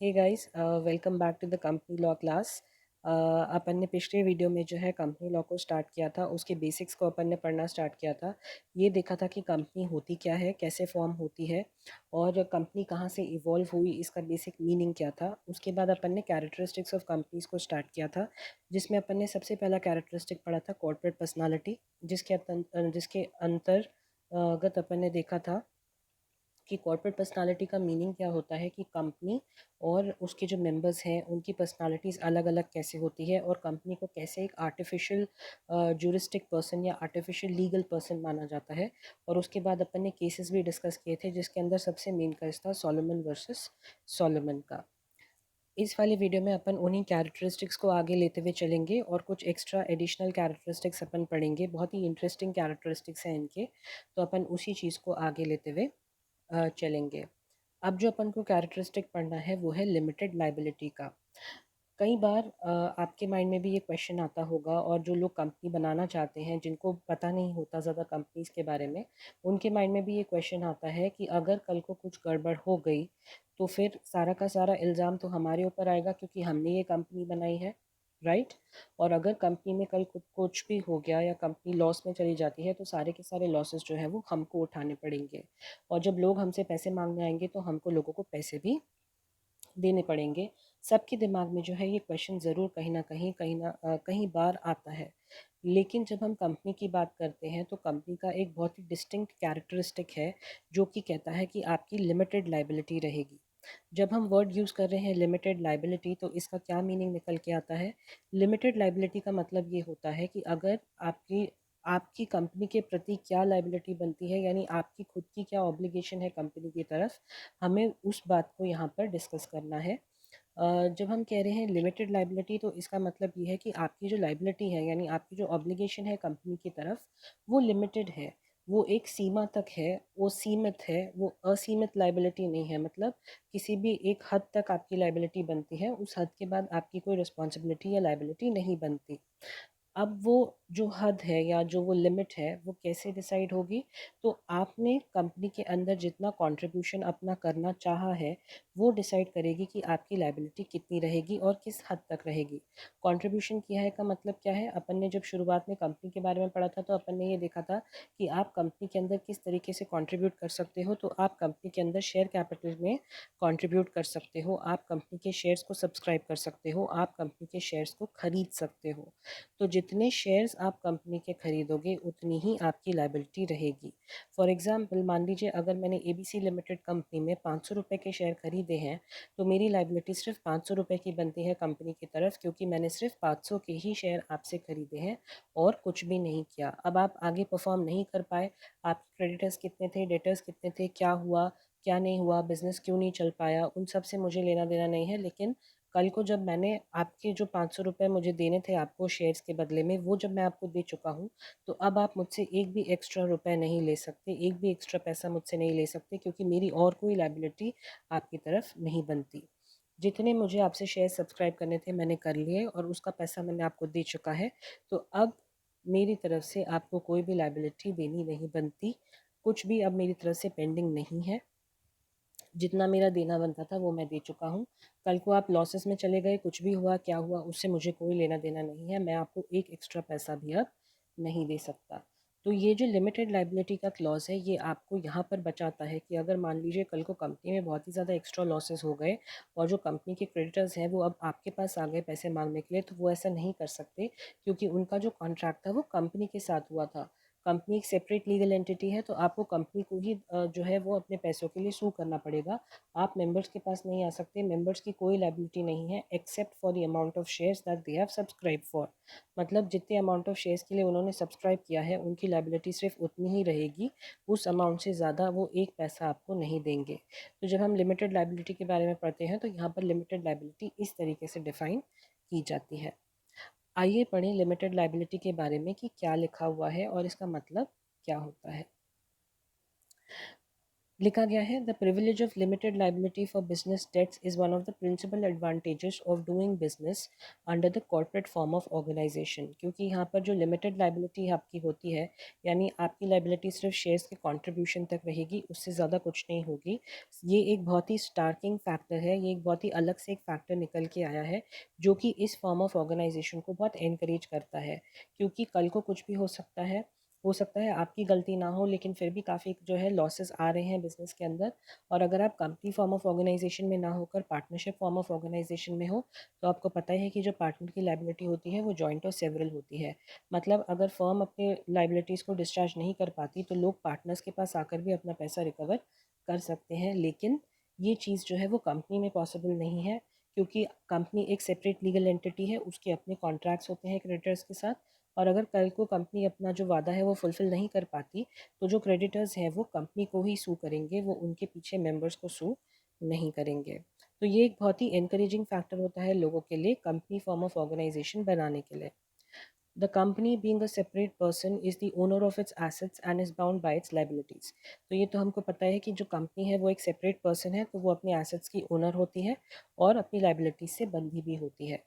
Hey guys, welcome back to the company law class. अपन ने पिछले वीडियो में जो है कंपनी लॉ को स्टार्ट किया था, उसके बेसिक्स को अपन ने पढ़ना स्टार्ट किया था। ये देखा था कि कंपनी होती क्या है, कैसे फॉर्म होती है और कंपनी कहाँ से इवॉल्व हुई, इसका बेसिक मीनिंग क्या था। उसके बाद अपन ने कैरेक्टरिस्टिक्स ऑफ कंपनीज को स्टार्ट किया था, जिसमें अपन ने सबसे पहला कैरेक्टरिस्टिक पढ़ा था कॉर्पोरेट पर्सनालिटी, जिसके अंतर्गत अपन ने देखा था कि कॉर्पोरेट पर्सनालिटी का मीनिंग क्या होता है कि कंपनी और उसके जो मेंबर्स हैं उनकी पर्सनालिटीज़ अलग अलग कैसे होती है और कंपनी को कैसे एक आर्टिफिशियल जूरिस्टिक पर्सन या आर्टिफिशियल लीगल पर्सन माना जाता है। और उसके बाद अपन ने केसेस भी डिस्कस किए थे, जिसके अंदर सबसे मेन केस था सोलोमन वर्सेस सोलोमन का। इस वाले वीडियो में अपन उन्हीं कैरेक्टरिस्टिक्स को आगे लेते हुए चलेंगे और कुछ एक्स्ट्रा एडिशनल कैरेक्टरिस्टिक्स अपन पढ़ेंगे। बहुत ही इंटरेस्टिंग कैरेक्टरिस्टिक्स हैं इनके, तो अपन उसी चीज़ को आगे लेते हुए चलेंगे। अब जो अपन को कैरेक्टरिस्टिक पढ़ना है वो है लिमिटेड लाइबिलिटी का। कई बार आपके माइंड में भी ये क्वेश्चन आता होगा, और जो लोग कंपनी बनाना चाहते हैं जिनको पता नहीं होता ज़्यादा कंपनीज के बारे में, उनके माइंड में भी ये क्वेश्चन आता है कि अगर कल को कुछ गड़बड़ हो गई तो फिर सारा का सारा इल्ज़ाम तो हमारे ऊपर आएगा क्योंकि हमने ये कंपनी बनाई है, राइट। और अगर कंपनी में कल कुछ भी हो गया या कंपनी लॉस में चली जाती है तो सारे के सारे लॉसेस जो है वो हमको उठाने पड़ेंगे। और जब लोग हमसे पैसे मांगने आएंगे तो हमको लोगों को पैसे भी देने पड़ेंगे। सबके दिमाग में जो है ये क्वेश्चन ज़रूर कहीं बार आता है। लेकिन जब हम कंपनी की बात करते हैं तो कंपनी का एक बहुत ही डिस्टिंक्ट कैरेक्टरिस्टिक है, जो कि कहता है कि आपकी लिमिटेड लाइबिलिटी रहेगी। जब हम वर्ड यूज़ कर रहे हैं लिमिटेड लाइबिलिटी, तो इसका क्या मीनिंग निकल के आता है। लिमिटेड लाइबिलिटी का मतलब ये होता है कि अगर आपकी आपकी कंपनी के प्रति क्या लाइबिलिटी बनती है, यानी आपकी खुद की क्या ऑब्लिगेशन है कंपनी की तरफ, हमें उस बात को यहाँ पर डिस्कस करना है। जब हम कह रहे हैं लिमिटेड लाइबिलिटी, तो इसका मतलब ये है कि आपकी जो लाइबिलिटी है यानी आपकी जो ऑब्लिगेशन है कंपनी की तरफ, वो लिमिटेड है। वो एक सीमा तक है, वो सीमित है, वो असीमित लाइबिलिटी नहीं है। मतलब किसी भी एक हद तक आपकी लाइबिलिटी बनती है, उस हद के बाद आपकी कोई रिस्पॉन्सिबिलिटी या लाइबिलिटी नहीं बनती। अब वो जो हद है या जो वो लिमिट है वो कैसे डिसाइड होगी। तो आपने कंपनी के अंदर जितना कंट्रीब्यूशन अपना करना चाहा है वो डिसाइड करेगी कि आपकी लाइबिलिटी कितनी रहेगी और किस हद तक रहेगी। कंट्रीब्यूशन किया है का मतलब क्या है। अपन ने जब शुरुआत में कंपनी के बारे में पढ़ा था तो अपन ने ये देखा था कि आप कंपनी के अंदर किस तरीके से कंट्रीब्यूट कर सकते हो। तो आप कंपनी के अंदर शेयर कैपिटल में कंट्रीब्यूट कर सकते हो, आप कंपनी के शेयर्स को सब्सक्राइब कर सकते हो, आप कंपनी के शेयर्स को खरीद सकते हो। तो जितने शेयर्स आप कंपनी के खरीदोगे उतनी ही आपकी लाइबिलिटी रहेगी। फॉर एग्जांपल, मान लीजिए अगर मैंने एबीसी लिमिटेड कंपनी में 500 रुपये के शेयर खरीदे हैं, तो मेरी लाइबिलिटी सिर्फ 500 रुपये की बनती है कंपनी की तरफ, क्योंकि मैंने सिर्फ 500 के ही शेयर आपसे खरीदे हैं और कुछ भी नहीं किया। अब आप आगे परफॉर्म नहीं कर पाए, आपके क्रेडिटर्स कितने थे, डेटर्स कितने थे, क्या हुआ क्या नहीं हुआ, बिज़नेस क्यों नहीं चल पाया, उन सब से मुझे लेना देना नहीं है। लेकिन कल को जब मैंने आपके जो 500 रुपये मुझे देने थे आपको शेयर्स के बदले में, वो जब मैं आपको दे चुका हूँ, तो अब आप मुझसे एक भी एक्स्ट्रा रुपए नहीं ले सकते, एक भी एक्स्ट्रा पैसा मुझसे नहीं ले सकते, क्योंकि मेरी और कोई लाइबिलिटी आपकी तरफ नहीं बनती। जितने मुझे आपसे शेयर सब्सक्राइब करने थे मैंने कर लिए और उसका पैसा मैंने आपको दे चुका है। तो अब मेरी तरफ से आपको कोई भी लाइबिलिटी देनी नहीं बनती, कुछ भी अब मेरी तरफ से पेंडिंग नहीं है। जितना मेरा देना बनता था वो मैं दे चुका हूँ। कल को आप लॉसेस में चले गए, कुछ भी हुआ क्या हुआ, उससे मुझे कोई लेना देना नहीं है, मैं आपको एक एक्स्ट्रा पैसा भी अब नहीं दे सकता। तो ये जो लिमिटेड लाइबिलिटी का क्लॉज है ये आपको यहाँ पर बचाता है कि अगर मान लीजिए कल को कंपनी में बहुत ही ज़्यादा एक्स्ट्रा लॉसेस हो गए और जो कंपनी के क्रेडिटर्स हैं वो अब आपके पास आ गए पैसे मांगने के लिए, तो वो ऐसा नहीं कर सकते, क्योंकि उनका जो कॉन्ट्रैक्ट था वो कंपनी के साथ हुआ था। कंपनी एक सेपरेट लीगल एंटिटी है, तो आपको कंपनी को ही जो है वो अपने पैसों के लिए सू करना पड़ेगा। आप मेंबर्स के पास नहीं आ सकते, मेंबर्स की कोई लाइबिलिटी नहीं है except for the amount of shares that they have subscribe for. मतलब जितने अमाउंट ऑफ शेयर्स के लिए उन्होंने सब्सक्राइब किया है उनकी लाइबिलिटी सिर्फ उतनी ही रहेगी, उस अमाउंट से ज़्यादा वो एक पैसा आपको नहीं देंगे। तो जब हम लिमिटेड लाइबिलिटी के बारे में पढ़ते हैं तो यहाँ पर लिमिटेड लाइबिलिटी इस तरीके से डिफाइन की जाती है। आइए पढ़ें लिमिटेड लाइबिलिटी के बारे में कि क्या लिखा हुआ है और इसका मतलब क्या होता है। लिखा गया है the privilege of limited liability for business debts is one of the principal advantages of doing business under the corporate form of organisation. क्योंकि यहाँ पर जो लिमिटेड लाइबिलिटी आपकी होती है, यानी आपकी लाइबिलिटी सिर्फ शेयर्स के कंट्रीब्यूशन तक रहेगी, उससे ज़्यादा कुछ नहीं होगी। ये एक बहुत ही स्टार्किंग फैक्टर है, ये एक बहुत ही अलग से एक फैक्टर निकल के आया है जो कि इस फॉर्म ऑफ ऑर्गेनाइजेशन को बहुत एनकरेज करता है। क्योंकि कल को कुछ भी हो सकता है, हो सकता है आपकी गलती ना हो, लेकिन फिर भी काफ़ी जो है लॉसेस आ रहे हैं बिज़नेस के अंदर। और अगर आप कंपनी फॉर्म ऑफ ऑर्गेनाइजेशन में ना होकर पार्टनरशिप फॉर्म ऑफ ऑर्गेनाइजेशन में हो, तो आपको पता ही है कि जो पार्टनर की लाइबिलिटी होती है वो जॉइंट और सेवरल होती है। मतलब अगर फर्म अपने लाइबिलिटीज़ को डिस्चार्ज नहीं कर पाती तो लोग पार्टनर्स के पास आकर भी अपना पैसा रिकवर कर सकते हैं। लेकिन ये चीज़ जो है वो कंपनी में पॉसिबल नहीं है, क्योंकि कंपनी एक सेपरेट लीगल एंटिटी है, उसके अपने कॉन्ट्रैक्ट्स होते हैं क्रेडिटर्स के साथ। और अगर कल को कंपनी अपना जो वादा है वो फुलफ़िल नहीं कर पाती, तो जो क्रेडिटर्स हैं वो कंपनी को ही सू करेंगे, वो उनके पीछे मेंबर्स को सू नहीं करेंगे। तो ये एक बहुत ही एनकरेजिंग फैक्टर होता है लोगों के लिए कंपनी फॉर्म ऑफ ऑर्गेनाइजेशन बनाने के लिए। The company being a separate person is the owner of its assets and is bound by it's liabilities. तो ये तो हमको पता है कि जो कंपनी है वो एक सेपरेट पर्सन है, तो वो अपने एसेट्स की ओनर होती है और अपनी लाइबिलिटीज़ से बंधी भी होती है।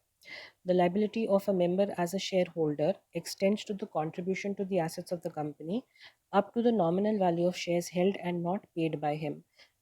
The liability of a member as a shareholder extends to the contribution to the assets of the company up to the nominal value of shares held and not paid by him.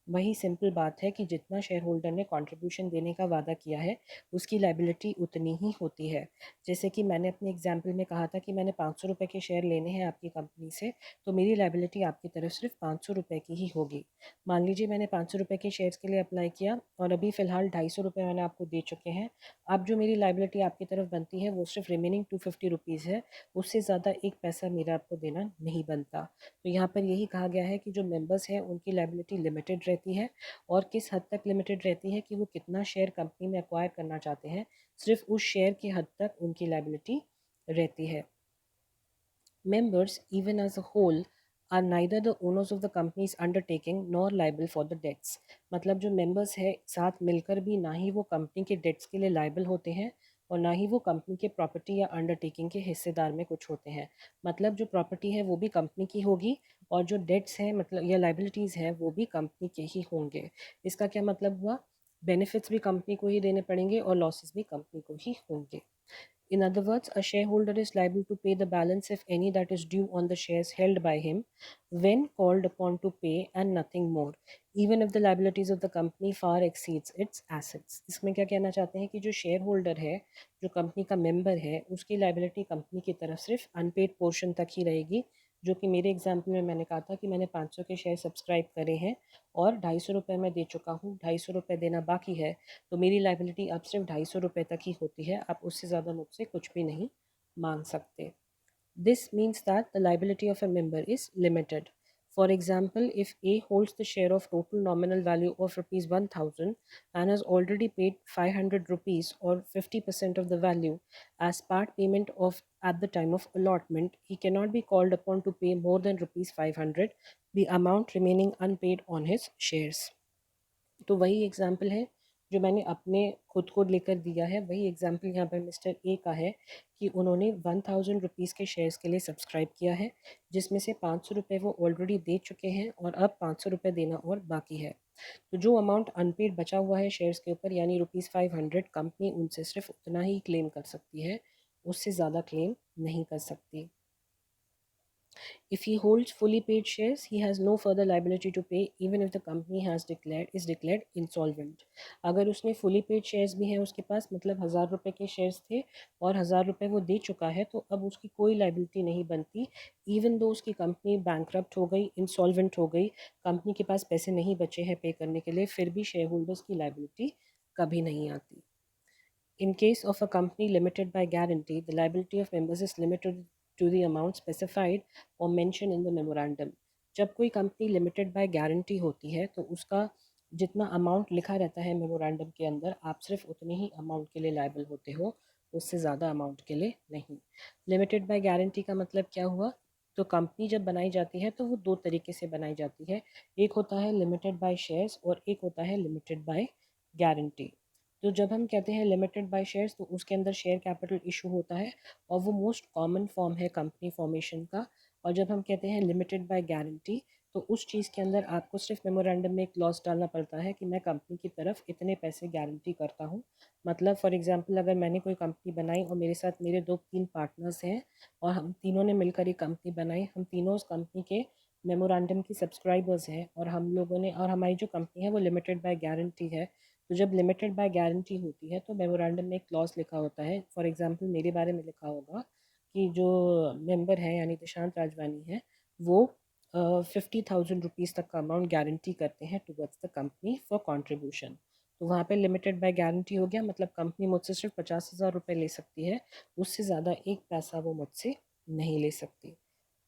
वही simple बात है कि जितना share holder ने contribution देने का वादा किया है उसकी लाइबिलिटी उतनी ही होती है। जैसे कि मैंने अपने एग्जाम्पल में कहा था कि मैंने 500 रुपये के शेयर लेने हैं आपकी कंपनी से, तो मेरी लाइबिलिटी आपकी तरफ सिर्फ 500 रुपये की ही होगी। मान लीजिए मैंने 500 रुपये के शेयर्स के लिए अप्लाई किया और अभी फ़िलहाल 250 रुपये मैंने आपको दे चुके हैं। अब जो मेरी लाइबिलिटी आपकी तरफ बनती है वो सिर्फ रिमेनिंग 250 रुपीज़ है, उससे ज़्यादा एक पैसा मेरा आपको देना नहीं बनता। तो यहाँ पर यही कहा गया है कि जो मेंबर्स हैं उनकी लाइबिलिटी लिमिटेड रहती है। और किस हद तक लिमिटेड रहती है कि वो कितना शेयर कंपनी में एक्वायर करना चाहते हैं, सिर्फ उस शेयर की हद तक उनकी लाइबिलिटी रहती है। Members, even as a whole, are neither the owners of the company's undertaking nor liable for the debts। मतलब जो मेंबर्स है साथ मिलकर भी ना ही वो कंपनी के डेट्स के लिए लाइबल होते हैं और ना ही वो कंपनी के प्रॉपर्टी या अंडरटेकिंग के हिस्सेदार में कुछ होते हैं। मतलब जो प्रॉपर्टी है वो भी कंपनी की होगी और जो डेट्स हैं मतलब या लाइबिलिटीज़ हैं वो भी कंपनी के ही होंगे। इसका क्या मतलब हुआ? बेनिफिट्स भी कंपनी को ही देने पड़ेंगे और लॉसेस भी कंपनी को ही होंगे। In other words, a shareholder is liable to pay the balance, if any, that is due on the shares held by him when called upon to pay, and nothing more, even if the liabilities of the company far exceeds its assets। इसमें क्या कहना चाहते हैं कि जो share holder है, जो company का मेंबर है, उसकी लाइबिलिटी कंपनी की तरफ सिर्फ अनपेड पोर्शन तक ही रहेगी। जो कि मेरे एग्जाम्पल में मैंने कहा था कि मैंने 500 के शेयर सब्सक्राइब करे हैं और 250 रुपये मैं दे चुका हूँ, 250 रुपये देना बाकी है, तो मेरी लाइबिलिटी अब सिर्फ 250 रुपये तक ही होती है। आप उससे ज़्यादा मुझसे कुछ भी नहीं मांग सकते। This means that the liability of a member is limited. For example, if A holds the share of total nominal value of rupees 1000 and has already paid 500 rupees or 50% of the value as part payment of at the time of allotment, he cannot be called upon to pay more than rupees 500, the amount remaining unpaid on his shares। तो वही example है जो मैंने अपने खुद को लेकर दिया है, वही एग्जाम्पल यहाँ पर मिस्टर ए का है कि उन्होंने 1000 रुपीज़ के शेयर्स के लिए सब्सक्राइब किया है, जिसमें से 500 रुपये वो ऑलरेडी दे चुके हैं और अब 500 रुपये देना और बाकी है। तो जो अमाउंट अनपेड बचा हुआ है शेयर्स के ऊपर यानी रुपीज़ 500, कंपनी उनसे सिर्फ उतना ही क्लेम कर सकती है, उससे ज़्यादा क्लेम नहीं कर सकती। If he holds fully paid shares, he has no further liability to pay even if the company has declared insolvent। अगर उसने fully paid shares भी हैं उसके पास, मतलब 1000 रुपये के शेयर्स थे और 1000 रुपये वो दे चुका है, तो अब उसकी कोई लाइबिलिटी नहीं बनती। इवन दो उसकी कंपनी बैंकरप्ट हो गई, इंसॉल्वेंट हो गई, कंपनी के पास पैसे नहीं बचे हैं पे करने के लिए, फिर भी शेयर होल्डर्स की लाइबिलिटी कभी नहीं आती। In case of a company limited by guarantee, the liability of members is limited to the amount specified or mentioned in the memorandum। जब कोई कंपनी लिमिटेड बाय गारंटी होती है तो उसका जितना अमाउंट लिखा रहता है मेमोरेंडम के अंदर, आप सिर्फ उतने ही अमाउंट के लिए लायबल होते हो, उससे ज़्यादा अमाउंट के लिए नहीं। लिमिटेड बाय गारंटी का मतलब क्या हुआ? तो कंपनी जब बनाई जाती है तो वो दो तरीके से बनाई जाती है, एक होता है लिमिटेड बाय शेयर्स और एक होता है लिमिटेड बाय गारंटी। तो जब हम कहते हैं लिमिटेड बाय शेयर्स तो उसके अंदर शेयर कैपिटल इशू होता है और वो मोस्ट कॉमन फॉर्म है कंपनी फॉर्मेशन का। और जब हम कहते हैं लिमिटेड बाय गारंटी, तो उस चीज़ के अंदर आपको सिर्फ मेमोरेंडम में एक क्लॉज डालना पड़ता है कि मैं कंपनी की तरफ इतने पैसे गारंटी करता हूँ। मतलब फॉर एग्जांपल अगर मैंने कोई कंपनी बनाई और मेरे साथ मेरे 2-3 पार्टनर्स हैं और हम तीनों ने मिलकर एक कंपनी बनाई, हम तीनों उस कंपनी के मेमोरेंडम की सब्सक्राइबर्स हैं और हम लोगों ने और हमारी जो कंपनी है वो लिमिटेड बाय गारंटी है। तो जब लिमिटेड बाय गारंटी होती है तो मेमोरेंडम में एक क्लॉज लिखा होता है। फॉर एग्जांपल मेरे बारे में लिखा होगा कि जो मेंबर है यानी दिशांत राजवानी है वो 50,000 रुपीज़ तक का अमाउंट गारंटी करते हैं towards the company for contribution. तो वहाँ पे लिमिटेड बाय गारंटी हो गया, मतलब कंपनी मुझसे सिर्फ 50,000 रुपये ले सकती है, उससे ज़्यादा एक पैसा वो मुझसे नहीं ले सकती।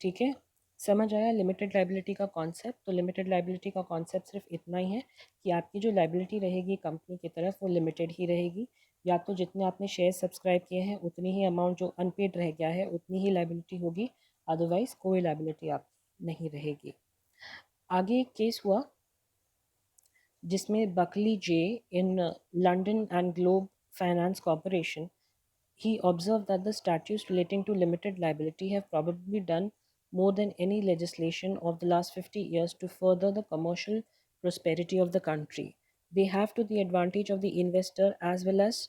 ठीक है, समझ आया लिमिटेड लाइबिलिटी का कॉन्सेप्ट? तो लिमिटेड लाइबिलिटी का कॉन्सेप्ट सिर्फ इतना ही है कि आपकी जो लाइबिलिटी रहेगी कंपनी की तरफ वो लिमिटेड ही रहेगी। या तो जितने आपने शेयर सब्सक्राइब किए हैं उतनी ही अमाउंट जो अनपेड रह गया है उतनी ही लाइबिलिटी होगी, अदरवाइज़ कोई लाइबिलिटी आप नहीं रहेगी। आगे एक केस हुआ जिसमें Buckley J in London and globe finance corporation, he observed that the statutes relating to limited liability have probably done more than any legislation of the last 50 years to further the commercial prosperity of the country. They have, to the advantage of the investor as well as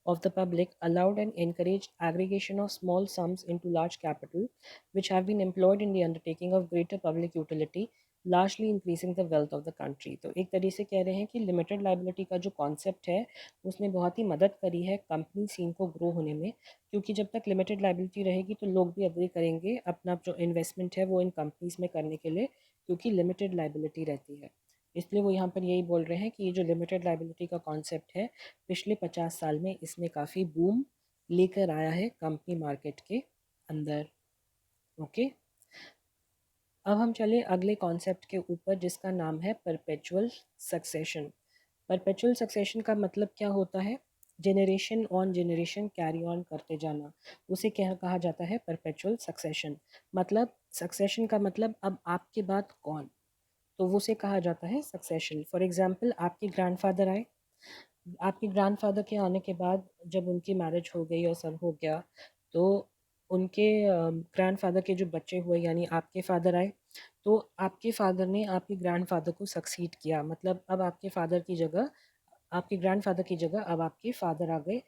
of the public, allowed and encouraged aggregation of small sums into large capital, which have been employed in the undertaking of greater public utility, largely increasing the wealth of the country. तो एक तरीके से कह रहे हैं कि limited liability का जो कॉन्सेप्ट है उसने बहुत ही मदद करी है कंपनी सीन को ग्रो होने में, क्योंकि जब तक लिमिटेड लाइबिलिटी रहेगी तो लोग भी अग्री करेंगे अपना जो इन्वेस्टमेंट है वो इन कंपनीज में करने के लिए, क्योंकि लिमिटेड लाइबिलिटी रहती है। इसलिए वो यहाँ पर यही बोल रहे हैं कि ये जो लिमिटेड लाइबिलिटी का कॉन्सेप्ट है पिछले 50 साल में इसने काफ़ी बूम लेकर आया है कंपनी मार्केट के अंदर। ओके, अब हम चले अगले कॉन्सेप्ट के ऊपर जिसका नाम है परपेचुअल सक्सेशन। परपेचुअल सक्सेशन का मतलब क्या होता है? Generation on generation carry on करते जाना, उसे क्या कहा जाता है? Perpetual succession. मतलब सक्सेशन का मतलब अब आपके बाद कौन, तो वो उसे कहा जाता है सक्सेशन। फॉर एग्जांपल आपके ग्रैंडफादर आए, आपके ग्रैंडफादर के आने के बाद जब उनकी मैरिज हो गई और सब हो गया तो उनके ग्रैंडफादर के जो बच्चे हुए यानी आपके फादर आए, तो आपके फादर ने आपके ग्रैंडफादर को सक्सीड किया, मतलब अब आपके फादर की जगह, आपके ग्रैंडफादर की जगह अब आपके फादर आ गए।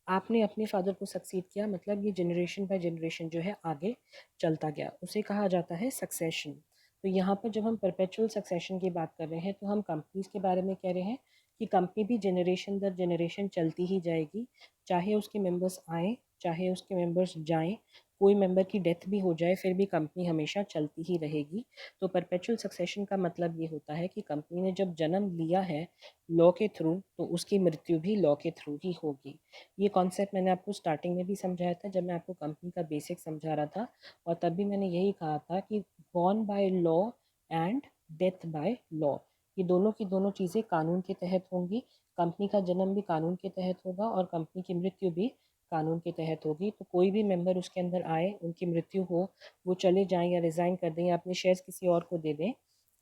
आपने अपने फादर को सक्सीड किया, मतलब ये जनरेशन बाय जनरेशन जो है आगे चलता गया, उसे कहा जाता है सक्सेशन। तो यहाँ पर जब हम परपेचुअल सक्सेशन की बात कर रहे हैं तो हम कंपनीज के बारे में कह रहे हैं कि कंपनी भी जनरेशन दर जनरेशन चलती ही जाएगी, चाहे उसके मेंबर्स आएँ चाहे उसके मेंबर्स जाएं, कोई मेंबर की डेथ भी हो जाए फिर भी कंपनी हमेशा चलती ही रहेगी। तो परपेचुअल सक्सेशन का मतलब ये होता है कि कंपनी ने जब जन्म लिया है लॉ के थ्रू तो उसकी मृत्यु भी लॉ के थ्रू ही होगी। ये कॉन्सेप्ट मैंने आपको स्टार्टिंग में भी समझाया था जब मैं आपको कंपनी का बेसिक समझा रहा था, और तब भी मैंने यही कहा था कि born by law and death by law, ये दोनों की दोनों चीज़ें कानून के तहत होंगी। कंपनी का जन्म भी कानून के तहत होगा और कंपनी की मृत्यु भी कानून के तहत होगी। तो कोई भी मेंबर उसके अंदर आए, उनकी मृत्यु हो, वो चले जाएं या रिज़ाइन कर दें या अपने शेयर्स किसी और को दे दें,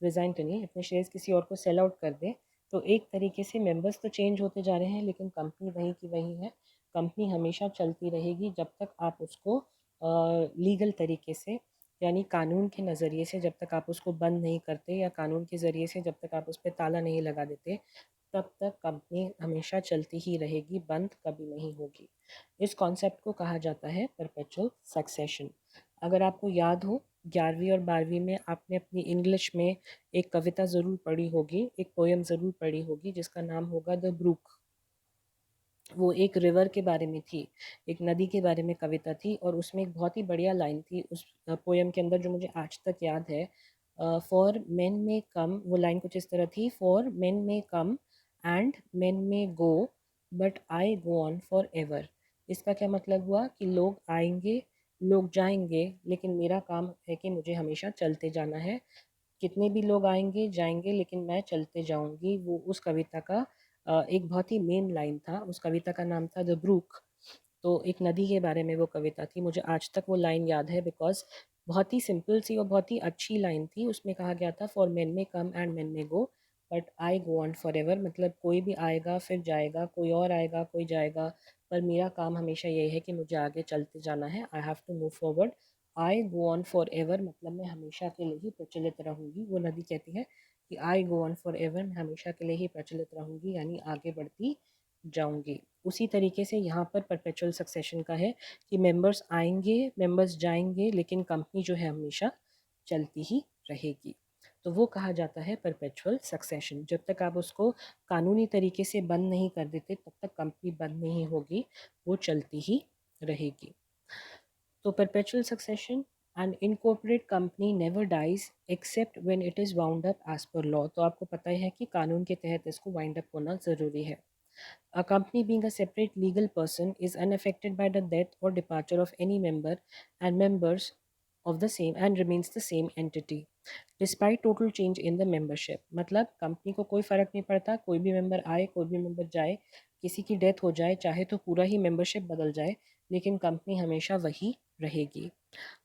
रिज़ाइन तो नहीं, अपने शेयर्स किसी और को सेल आउट कर दें, तो एक तरीके से मेंबर्स तो चेंज होते जा रहे हैं लेकिन कंपनी वही की वही है। कंपनी हमेशा चलती रहेगी जब तक आप उसको लीगल तरीके से यानी कानून के नज़रिए से जब तक आप उसको बंद नहीं करते या कानून के ज़रिए से जब तक आप उस पर ताला नहीं लगा देते तब तक कंपनी हमेशा चलती ही रहेगी, बंद कभी नहीं होगी। इस कॉन्सेप्ट को कहा जाता है परपेचुअल सक्सेशन। अगर आपको याद हो 11वीं और 12वीं में आपने अपनी इंग्लिश में एक कविता ज़रूर पढ़ी होगी, एक पोएम ज़रूर पढ़ी होगी जिसका नाम होगा द ब्रूक। वो एक रिवर के बारे में थी, एक नदी के बारे में कविता थी और उसमें एक बहुत ही बढ़िया लाइन थी उस पोएम के अंदर जो मुझे आज तक याद है। फॉर मेन में कम, वो लाइन कुछ इस तरह थी, फॉर मेन में कम एंड मेन में go but I go on for ever. इसका क्या मतलब हुआ कि लोग आएंगे, लोग जाएंगे, लेकिन मेरा काम है कि मुझे हमेशा चलते जाना है। कितने भी लोग आएंगे जाएंगे लेकिन मैं चलते जाऊंगी, वो उस कविता का एक बहुत ही मेन लाइन था। उस कविता का नाम था द ब्रूक। तो एक नदी के बारे में वो कविता थी, मुझे आज तक वो लाइन याद है बिकॉज बहुत ही सिंपल सी और बहुत ही अच्छी लाइन थी। उसमें कहा गया था फॉर मेन में कम एंड मेन में go but I go on for ever, मतलब कोई भी आएगा फिर जाएगा, कोई और आएगा कोई जाएगा, पर मेरा काम हमेशा यही है कि मुझे आगे चलते जाना है। I have to move forward, I go on for ever मतलब मैं हमेशा के लिए ही प्रचलित रहूँगी। वो नदी कहती है कि आई गो ऑन फॉर एवर, मैं हमेशा के लिए ही प्रचलित रहूँगी, यानी आगे बढ़ती जाऊँगी। उसी तरीके से यहाँ पर परपेचुअल सक्सेशन का है कि मेंबर्स आएंगे, मेंबर्स जाएंगे, लेकिन कंपनी जो है हमेशा चलती ही रहेगी। तो वो कहा जाता है परपेचुअल सक्सेशन। जब तक आप उसको कानूनी तरीके से बंद नहीं कर देते तब तक कंपनी बंद नहीं होगी, वो चलती ही रहेगी। तो perpetual succession, an incorporate company never dies except when it is wound up as per law। तो आपको पता ही है कि कानून के तहत इसको वाइंड अप होना ज़रूरी है। A company being a separate legal person is unaffected by the death or departure of any member and members of the same and remains the same entity despite total change in the membership. मतलब company को कोई फ़र्क नहीं पड़ता, कोई भी member आए कोई भी मेंबर जाए, किसी की डेथ हो जाए चाहे तो पूरा ही मेंबरशिप बदल जाए, लेकिन कंपनी हमेशा वही रहेगी।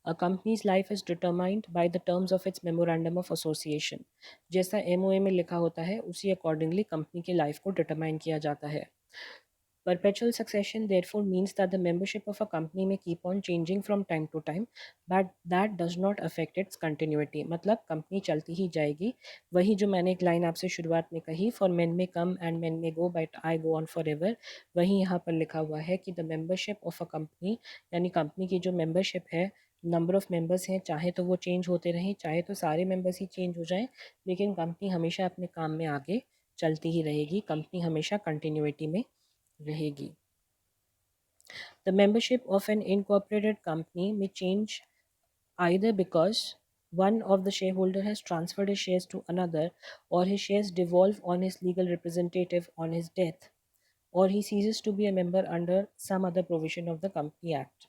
A company's life is determined by the terms of its memorandum of association. जैसा एमओए में लिखा होता है उसी अकॉर्डिंगली कंपनी की लाइफ को डिटरमाइन किया जाता है। Perpetual succession therefore means that the membership of a company may keep on changing from time to time, but that does not affect its continuity। मतलब कंपनी चलती ही जाएगी। वही जो मैंने एक लाइन आपसे शुरुआत में कही, for men may come and men may go but I go on forever, वही यहाँ पर लिखा हुआ है कि the membership of a company, यानी कंपनी की जो मेंबरशिप है, नंबर ऑफ़ मेंबर्स हैं, चाहे तो वो चेंज होते रहें, चाहे तो सारे मेंबर्स ही चेंज हो जाएं, लेकिन कंपनी हमेशा अपने काम में आगे चलती ही रहेगी, कंपनी हमेशा कंटिन्यूटी में रहेगी। The membership of an incorporated company may change either because one of the shareholder has transferred his shares to another, or his shares devolve on his legal representative on his death, or he ceases to be a member under some other provision of the Company Act.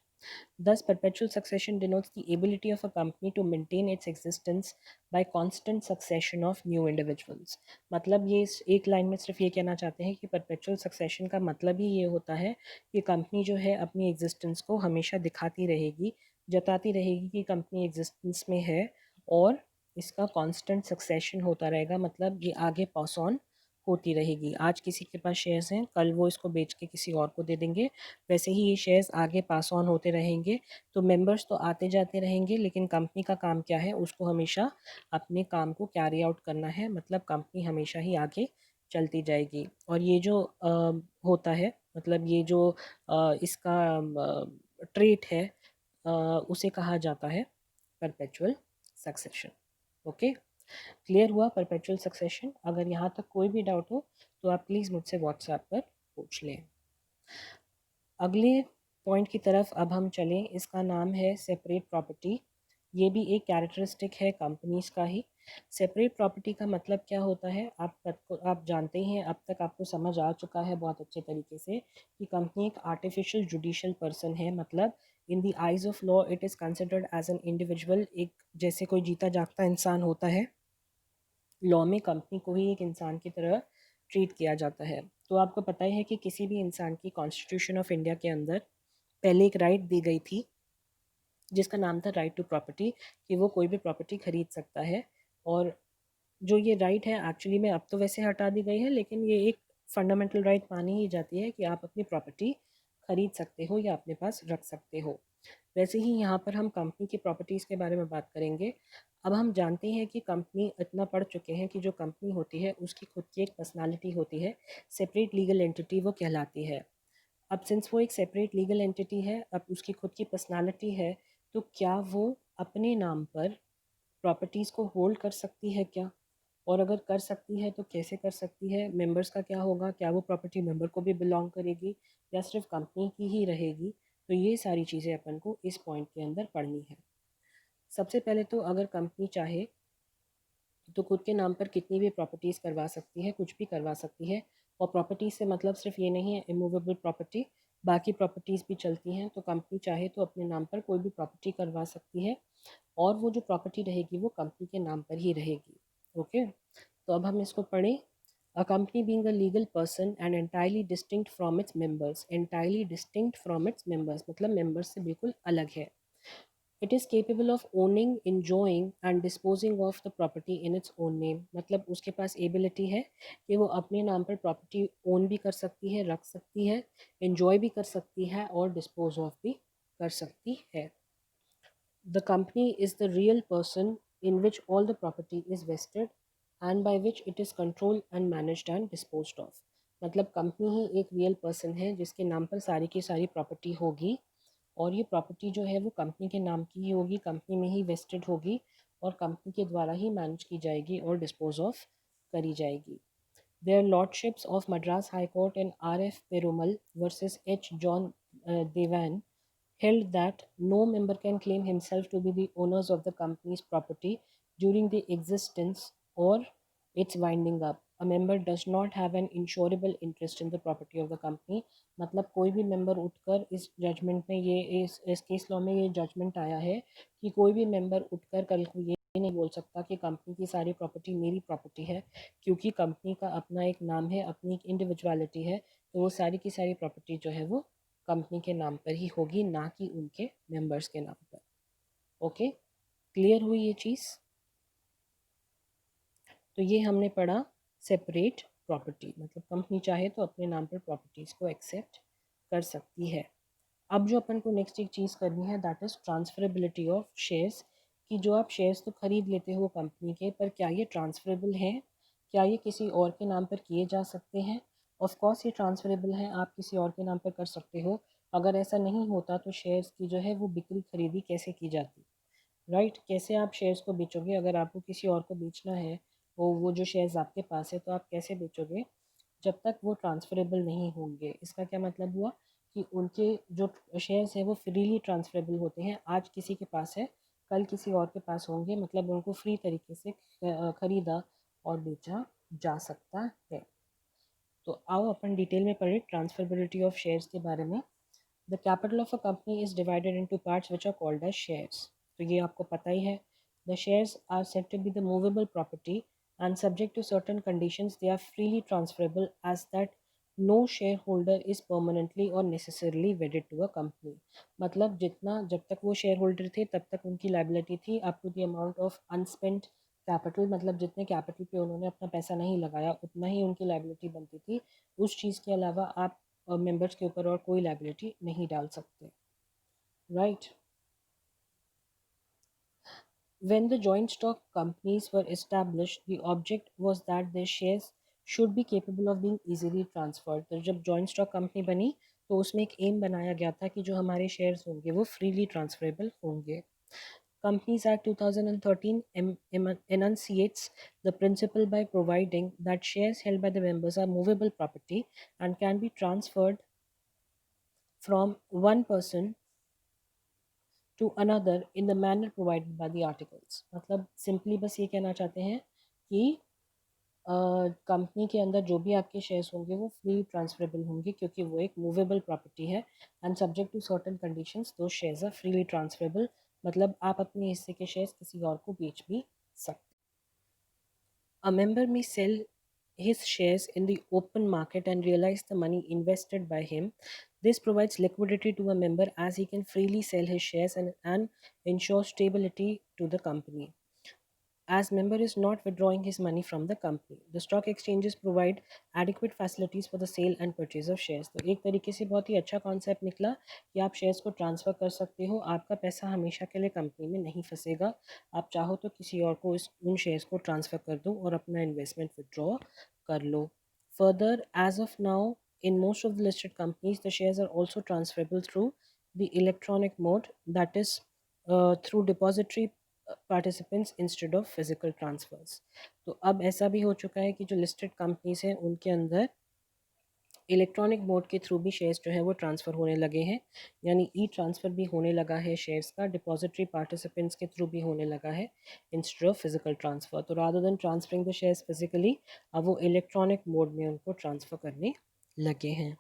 Thus, perpetual succession denotes the ability of a company to maintain its existence by constant succession of new individuals। मतलब ये इस एक line में सिर्फ ये कहना चाहते हैं कि perpetual succession का मतलब ही ये होता है कि कंपनी जो है अपनी एग्जिस्टेंस को हमेशा दिखाती रहेगी, जताती रहेगी कि कंपनी एग्जिस्टेंस में है, और इसका कांस्टेंट सक्सेशन होता रहेगा। मतलब ये आगे पास ऑन होती रहेगी। आज किसी के पास शेयर्स हैं, कल वो इसको बेच के किसी और को दे देंगे, वैसे ही ये शेयर्स आगे पास ऑन होते रहेंगे। तो मेंबर्स तो आते जाते रहेंगे, लेकिन कंपनी का काम क्या है, उसको हमेशा अपने काम को कैरी आउट करना है। मतलब कंपनी हमेशा ही आगे चलती जाएगी। और ये जो होता है, मतलब ये जो इसका ट्रेट है, उसे कहा जाता है परपेचुअल सक्सेशन। ओके, क्लियर हुआ परपेचुअल सक्सेशन? अगर यहाँ तक कोई भी डाउट हो तो आप प्लीज़ मुझसे व्हाट्सएप पर पूछ लें। अगले पॉइंट की तरफ अब हम चलें। इसका नाम है सेपरेट प्रॉपर्टी। ये भी एक कैरेक्टरिस्टिक है कंपनीज का ही। सेपरेट प्रॉपर्टी का मतलब क्या होता है, आप जानते ही हैं, अब तक आपको समझ आ चुका है बहुत अच्छे तरीके से कि कंपनी एक आर्टिफिशियल जुडिशियल पर्सन है। मतलब in the eyes of law it is considered as an individual. एक जैसे कोई जीता जागता इंसान होता है, लॉ में कंपनी को ही एक इंसान की तरह ट्रीट किया जाता है। तो आपको पता ही है कि किसी भी इंसान की कॉन्स्टिट्यूशन ऑफ इंडिया के अंदर पहले एक राइट दी गई थी जिसका नाम था राइट टू प्रॉपर्टी, कि वो कोई भी प्रॉपर्टी खरीद सकता है। और जो ये राइट है एक्चुअली में अब तो वैसे हटा दी गई है, लेकिन ये एक फंडामेंटल राइट मानी ही जाती है कि आप अपनी प्रॉपर्टी खरीद सकते हो या अपने पास रख सकते हो। वैसे ही यहाँ पर हम कंपनी की प्रॉपर्टीज़ के बारे में बात करेंगे। अब हम जानते हैं कि कंपनी इतना पढ़ चुके हैं कि जो कंपनी होती है उसकी खुद की एक पर्सनालिटी होती है, सेपरेट लीगल एंटिटी वो कहलाती है। अब सिंस वो एक सेपरेट लीगल एंटिटी है, अब उसकी खुद की पर्सनालिटी है, तो क्या वो अपने नाम पर प्रॉपर्टीज़ को होल्ड कर सकती है क्या? और अगर कर सकती है तो कैसे कर सकती है? मेंबर्स का क्या होगा? क्या वो प्रॉपर्टी मेंबर को भी बिलोंग करेगी या सिर्फ कंपनी की ही रहेगी? तो ये सारी चीज़ें अपन को इस पॉइंट के अंदर पढ़नी है। सबसे पहले तो अगर कंपनी चाहे तो खुद के नाम पर कितनी भी प्रॉपर्टीज़ करवा सकती है, कुछ भी करवा सकती है। और प्रॉपर्टीज़ से मतलब सिर्फ ये नहीं है इमूवेबल प्रॉपर्टी, बाकी प्रॉपर्टीज़ भी चलती हैं। तो कंपनी चाहे तो अपने नाम पर कोई भी प्रॉपर्टी करवा सकती है, और वो जो प्रॉपर्टी रहेगी वो कंपनी के नाम पर ही रहेगी। ओके, तो अब हम इसको पढ़ें। A company being a legal person and entirely distinct from its members. Entirely distinct from its members मतलब मेंबर्स से बिल्कुल अलग है। It is capable of owning, enjoying and disposing of the property in its own name. मतलब उसके पास ability है कि वो अपने नाम पर प्रॉपर्टी ओन भी कर सकती है, रख सकती है, enjoy भी कर सकती है और डिस्पोज ऑफ भी कर सकती है। The company is the real person in which all the property is vested and by which it is controlled and managed and disposed of. मतलब कंपनी ही एक रियल पर्सन है जिसके नाम पर सारी की सारी प्रॉपर्टी होगी और ये प्रॉपर्टी जो है वो कंपनी के नाम की ही होगी, कंपनी में ही वेस्टेड होगी और कंपनी के द्वारा ही मैनेज की जाएगी और डिस्पोज ऑफ करी जाएगी. Their Lordships of Madras High Court and R.F. Perumal versus H. John Devan held that no member can claim himself to be the owners of the company's property during the existence or its winding up. A member does not have an insurable interest in the property of the company. मतलब कोई भी member उठकर इस judgement में ये इस case law में ये जजमेंट आया है कि कोई भी मेंबर उठकर कल को ये नहीं बोल सकता कि कंपनी की सारी प्रॉपर्टी मेरी प्रॉपर्टी है, क्योंकि कंपनी का अपना एक नाम है, अपनी एक इंडिविजुअलिटी है, तो वो सारी की सारी प्रॉपर्टी जो है वो कंपनी के नाम पर ही होगी, ना कि उनके मेंबर्स के नाम पर. ओके, क्लियर हुई ये चीज़? तो ये हमने पढ़ा सेपरेट प्रॉपर्टी, मतलब कंपनी चाहे तो अपने नाम पर प्रॉपर्टीज़ को एक्सेप्ट कर सकती है. अब जो अपन को नेक्स्ट एक चीज़ करनी है that is transferability of shares, कि जो आप शेयर्स तो ख़रीद लेते हो कंपनी के, पर क्या ये ट्रांसफरेबल हैं, क्या ये किसी और के नाम पर किए जा सकते हैं? ऑफ कोर्स ये ट्रांसफरेबल हैं, आप किसी और के नाम पर कर सकते हो. अगर ऐसा नहीं होता तो शेयर्स की जो है वो बिक्री खरीदी कैसे की जाती, राइट? कैसे आप शेयर्स को बेचोगे? अगर आपको किसी और को बेचना है वो जो शेयर्स आपके पास है, तो आप कैसे बेचोगे जब तक वो ट्रांसफरेबल नहीं होंगे? इसका क्या मतलब हुआ कि उनके जो शेयर्स हैं वो फ्रीली ट्रांसफरेबल होते हैं. आज किसी के पास है, कल किसी और के पास होंगे, मतलब उनको फ्री तरीके से ख़रीदा और बेचा जा सकता है. तो आओ अपन डिटेल में पढ़ें ट्रांसफरेबिलिटी ऑफ शेयर्स के बारे में. The capital of a company is divided into parts which are called as shares. तो ये आपको पता ही है. The shares are said to be the movable property and subject to certain conditions they are freely transferable as that no shareholder is permanently or necessarily wedded to a company. मतलब जितना जब तक वो शेयर होल्डर थे तब तक उनकी liability थी up to the amount of unspent capital, मतलब जितने कैपिटल पे उन्होंने अपना पैसा नहीं लगाया उतना ही उनकी लाइबिलिटी बनती थी. उस चीज़ के अलावा आप मेंबर्स के ऊपर और कोई लाइबिलिटी नहीं डाल सकते, right? When the joint stock companies were established, the object was that their shares should be capable of being easily transferred. तो जब जॉइंट स्टॉक कंपनी बनी तो उसमें एक एम बनाया गया था कि जो हमारे शेयर्स होंगे वो फ्रीली ट्रांसफरेबल होंगे. Companies Act 2013 enunciates the principle by providing that shares held by the members are movable property and can be transferred from one person to another in the manner provided by the articles. मतलब simply बस ये कहना चाहते हैं कि company के अंदर जो भी आपके शेयर्स होंगे वो फ्री ट्रांसफरेबल होंगे क्योंकि वो एक मूवेबल प्रॉपर्टी है and subject to certain conditions the shares are freely transferable. मतलब आप अपने हिस्से के शेयर्स किसी और को बेच भी सकते. A member may sell his shares in the open market and realize the money invested by him. This provides liquidity to a member as he can freely sell his shares and ensure stability to the company, as member is not withdrawing his money from the company. The stock exchanges provide adequate facilities for the sale and purchase of shares. तो एक तरीके से बहुत ही अच्छा concept निकला कि आप shares को ट्रांसफ़र कर सकते हो, आपका पैसा हमेशा के लिए कंपनी में नहीं फंसेगा. आप चाहो तो किसी और को उन शेयर्स को ट्रांसफ़र कर दो और अपना इन्वेस्टमेंट विड्रॉ कर लो. Further, as of now in most of the listed companies, the shares are also transferable through the electronic mode, that is, through depository participants instead of physical transfers. तो अब ऐसा भी हो चुका है कि जो लिस्टेड कंपनीज हैं उनके अंदर इलेक्ट्रॉनिक मोड के थ्रू भी शेयर्स जो है वो ट्रांसफ़र होने लगे हैं, यानी ई ट्रांसफ़र भी होने लगा है शेयर्स का, डिपॉजिटरी पार्टिसिपेंट्स के थ्रू भी होने लगा है इंस्टेड ऑफ फिजिकल ट्रांसफ़र. तो rather than transferring the shares physically, अब वो इलेक्ट्रॉनिक मोड में उनको ट्रांसफ़र करने लगे हैं.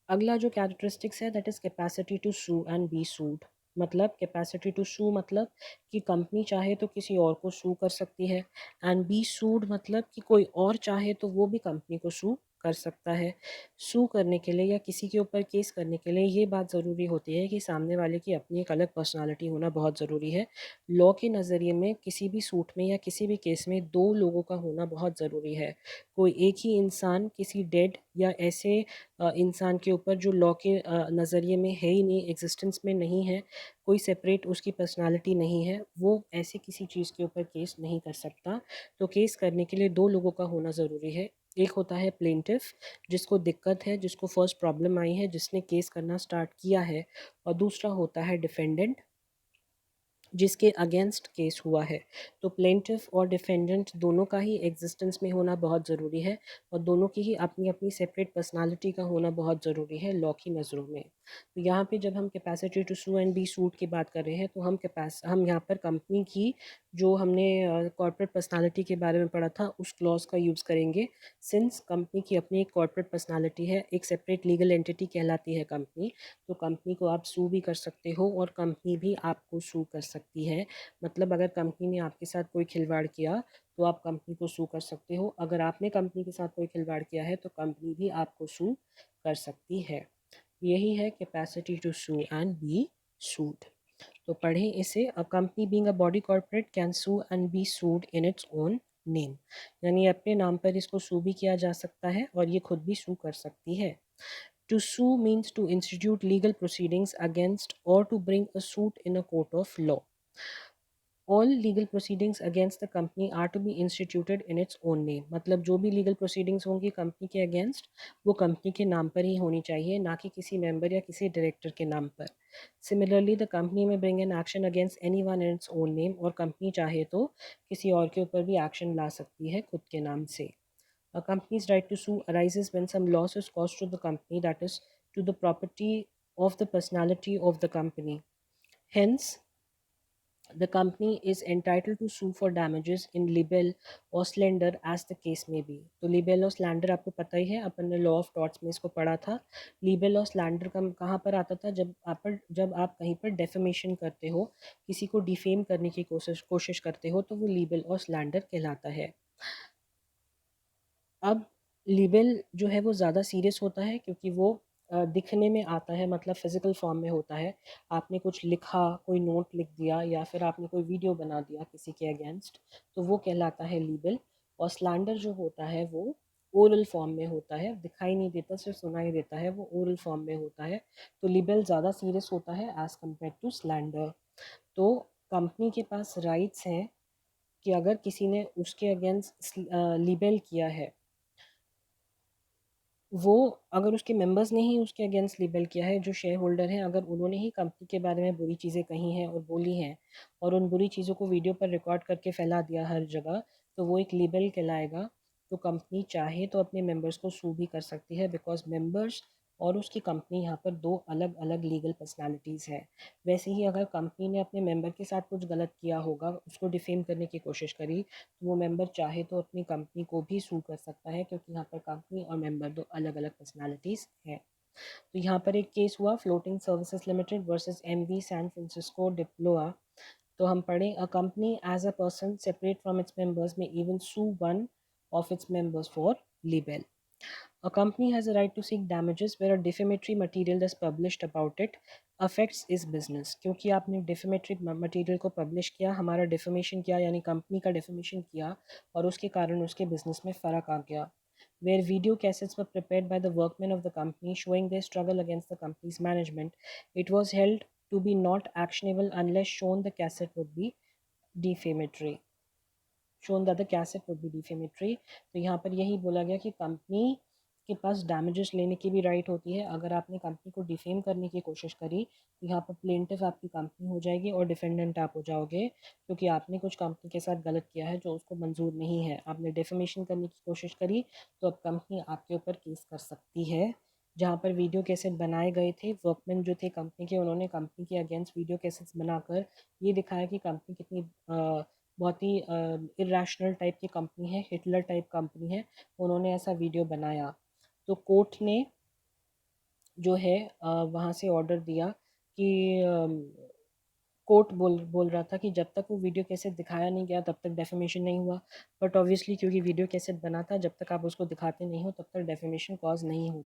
अगला जो कैरेक्टरिस्टिक्स है that is capacity to sue and be sued. मतलब कैपेसिटी टू सू मतलब कि कंपनी चाहे तो किसी और को सू कर सकती है, एंड बी सूड मतलब कि कोई और चाहे तो वो भी कंपनी को सू कर सकता है। सू करने के लिए या किसी के ऊपर केस करने के लिए ये बात ज़रूरी होती है कि सामने वाले की अपनी एक अलग पर्सनालिटी होना बहुत ज़रूरी है। लॉ के नज़रिए में किसी भी सूट में या किसी भी केस में दो लोगों का होना बहुत ज़रूरी है। कोई एक ही इंसान किसी डेड या ऐसे इंसान के ऊपर जो लॉ के नज़रिए में है ही नहीं, एग्जिस्टेंस में नहीं है, कोई सेपरेट उसकी पर्सनालिटी नहीं है, वो ऐसे किसी चीज़ के ऊपर केस नहीं कर सकता। तो केस करने के लिए दो लोगों का होना ज़रूरी है। एक होता है प्लेंटिफ, जिसको दिक्कत है, जिसको फर्स्ट प्रॉब्लम आई है, जिसने केस करना स्टार्ट किया है, और दूसरा होता है डिफेंडेंट, जिसके अगेंस्ट केस हुआ है। तो प्लेंटिफ और डिफेंडेंट दोनों का ही एग्जिस्टेंस में होना बहुत ज़रूरी है, और दोनों की ही अपनी अपनी सेपरेट पर्सनालिटी का होना बहुत ज़रूरी है लॉ की नज़रों में। तो यहाँ पे जब हम capacity to sue and be sued की बात कर रहे हैं, तो हम यहाँ पर कंपनी की जो हमने कॉर्पोरेट पर्सनालिटी के बारे में पढ़ा था उस क्लॉज का यूज़ करेंगे। सिंस कंपनी की अपनी एक कॉर्पोरेट पर्सनालिटी है, एक सेपरेट लीगल एंटिटी कहलाती है कंपनी, तो कंपनी को आप सू भी कर सकते हो और कंपनी भी आपको सू कर सकती है। मतलब अगर कंपनी ने आपके साथ कोई खिलवाड़ किया तो आप कंपनी को सू कर सकते हो, अगर आपने कंपनी के साथ कोई खिलवाड़ किया है तो कंपनी भी आपको सू कर सकती है। यही है capacity to sue and be sued. तो पढ़ें इसे। A company being a body corporate can sue and be sued in its own name, यानी अपने नाम पर इसको सू भी किया जा सकता है और ये खुद भी सू कर सकती है। To sue means to institute legal proceedings against or to bring a suit in a court of law. All legal proceedings against the company are to be instituted in its own name. मतलब जो भी legal proceedings होंगी company के against, वो company के नाम पर ही होनी चाहिए, ना कि किसी मेंबर या किसी डायरेक्टर के नाम पर। Similarly, the company may bring an action against anyone in its own name, और कंपनी चाहे तो किसी और के ऊपर भी एक्शन ला सकती है खुद के नाम से। A company's right to sue arises when some loss is caused to the company, that is, to the property of the personality of the company. Hence, the company is entitled to sue for damages in libel or slander as the case may be. तो libel और slander आपको पता ही है, अपन ने law of torts में इसको पढ़ा था। libel और slander का कहाँ पर आता था? जब आप कहीं पर defamation करते हो, किसी को डिफेम करने की कोशिश करते हो, तो वो libel और slander कहलाता है। अब लिबेल जो है वो ज़्यादा सीरियस होता है, क्योंकि वो दिखने में आता है, मतलब फिज़िकल फॉर्म में होता है। आपने कुछ लिखा, कोई नोट लिख दिया, या फिर आपने कोई वीडियो बना दिया किसी के अगेंस्ट, तो वो कहलाता है लिबेल। और स्लैंडर जो होता है वो ओरल फॉर्म में होता है, दिखाई नहीं देता, सिर्फ सुनाई देता है, वो ओरल फॉर्म में होता है। तो लिबेल ज़्यादा सीरियस होता है एज़ कम्पेयर टू स्लैंडर। तो कंपनी के पास राइट्स हैं कि अगर किसी ने उसके अगेंस्ट लिबेल किया है, वो अगर उसके मेंबर्स ने ही उसके अगेंस्ट लिबेल किया है, जो शेयर होल्डर हैं, अगर उन्होंने ही कंपनी के बारे में बुरी चीज़ें कही हैं और बोली हैं, और उन बुरी चीज़ों को वीडियो पर रिकॉर्ड करके फैला दिया हर जगह, तो वो एक लिबेल कहलाएगा। तो कंपनी चाहे तो अपने मेंबर्स को सू भी कर सकती है, बिकॉज मेंबर्स और उसकी कंपनी यहाँ पर दो अलग अलग लीगल पर्सनालिटीज़ हैं। वैसे ही अगर कंपनी ने अपने मेंबर के साथ कुछ गलत किया होगा, उसको डिफेम करने की कोशिश करी, तो वो मेंबर चाहे तो अपनी कंपनी को भी सू कर सकता है, क्योंकि यहाँ पर कंपनी और मेंबर दो अलग अलग पर्सनालिटीज़ हैं। तो यहाँ पर एक केस हुआ, Floating Services Limited versus MV San Francisco Di Paola. तो हम पढ़ें, a company as a person separate from its members may even sue one of its members for libel. A company has a right to seek damages where a defamatory material that's published about it affects its business. क्योंकि आपने defamatory material को publish किया, हमारा defamation किया, यानी company का defamation किया, और उसके कारण उसके business में फ़र्क आ गया। Where video cassettes were prepared by the workmen of the company showing their struggle against the company's management, it was held to be not actionable unless shown the cassette would be defamatory. Shown that the cassette would be defamatory. तो यहाँ पर यही बोला गया कि company के पास damages लेने की भी राइट होती है। अगर आपने कंपनी को डिफेम करने की कोशिश करी, तो यहाँ पर प्लेंटिफ आपकी कंपनी हो जाएगी और डिफेंडेंट आप हो जाओगे, क्योंकि आपने कुछ कंपनी के साथ गलत किया है जो उसको मंजूर नहीं है। आपने डिफेमेशन करने की कोशिश करी, तो अब कंपनी आपके ऊपर केस कर सकती है। जहाँ पर वीडियो कैसेट बनाए गए थे, वर्कमैन जो थे कंपनी के, उन्होंने कंपनी के अगेंस्ट वीडियो कैसेट्स बनाकर ये दिखाया कि कंपनी कितनी बहुत ही इरेशनल टाइप की कंपनी है, हिटलर टाइप कंपनी है। उन्होंने ऐसा वीडियो बनाया, तो कोर्ट ने जो है वहाँ से ऑर्डर दिया कि कोर्ट बोल रहा था कि जब तक वो वीडियो कैसेट दिखाया नहीं गया तब तक डेफेमेशन नहीं हुआ, बट ऑब्वियसली क्योंकि वीडियो कैसेट बना था, जब तक आप उसको दिखाते नहीं हो तब तक डेफेमेशन कॉज नहीं हो।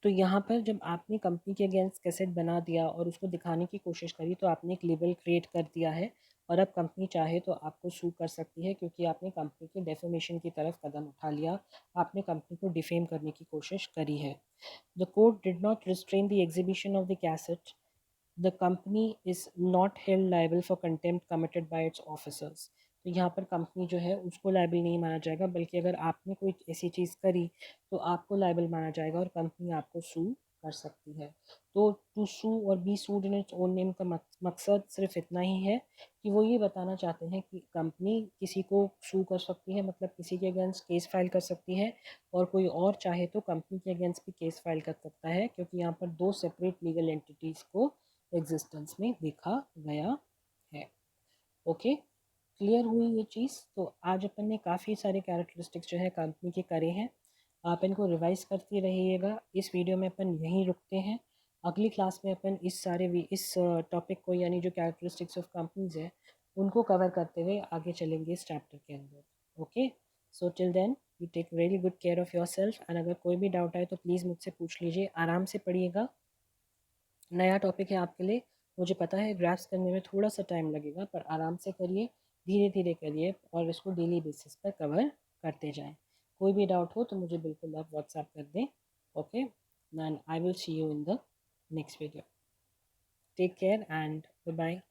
तो यहाँ पर जब आपने कंपनी के अगेंस्ट कैसेट बना दिया और उसको दिखाने की कोशिश करी तो आपने एक लेबल क्रिएट कर दिया है, और अब कंपनी चाहे तो आपको सू कर सकती है क्योंकि आपने कंपनी के डेफेमेशन की तरफ कदम उठा लिया, आपने कंपनी को डिफेम करने की कोशिश करी है। The court did not restrain the exhibition of the cassette, the company is not held liable for contempt committed by it's officers. तो यहाँ पर कंपनी जो है उसको लाइबल नहीं माना जाएगा, बल्कि अगर आपने कोई ऐसी चीज़ करी तो आपको लाइबल माना जाएगा और कंपनी आपको सू कर सकती है। तो टू सू और be sued in its own name का मकसद सिर्फ इतना ही है कि वो ये बताना चाहते हैं कि कंपनी किसी को सू कर सकती है, मतलब किसी के अगेंस्ट केस फाइल कर सकती है, और कोई और चाहे तो कंपनी के अगेंस्ट भी केस फाइल कर सकता है, क्योंकि यहाँ पर दो सेपरेट लीगल एंटिटीज़ को एग्जिस्टेंस में देखा गया है। ओके, क्लियर हुई ये चीज़। तो आज अपन ने काफ़ी सारे कैरेक्टरिस्टिक्स जो है कंपनी के करे हैं, आप इनको रिवाइज करते रहिएगा। इस वीडियो में अपन यहीं रुकते हैं, अगली क्लास में अपन इस टॉपिक को, यानी जो कैरेक्टरिस्टिक्स ऑफ कंपनीज है उनको कवर करते हुए आगे चलेंगे इस चैप्टर के अंदर। Okay, so till then you take very good care of yourself, and अगर कोई भी डाउट आए तो प्लीज़ मुझसे पूछ लीजिए, आराम से पढ़िएगा। नया टॉपिक है आपके लिए, मुझे पता है ग्रास्प करने में थोड़ा सा टाइम लगेगा, पर आराम से करिए, धीरे धीरे करिए, और इसको डेली बेसिस पर कवर करते जाएं। कोई भी डाउट हो तो मुझे बिल्कुल आप व्हाट्सएप कर दें। Okay, and I will see you in the next video. Take care and bye bye.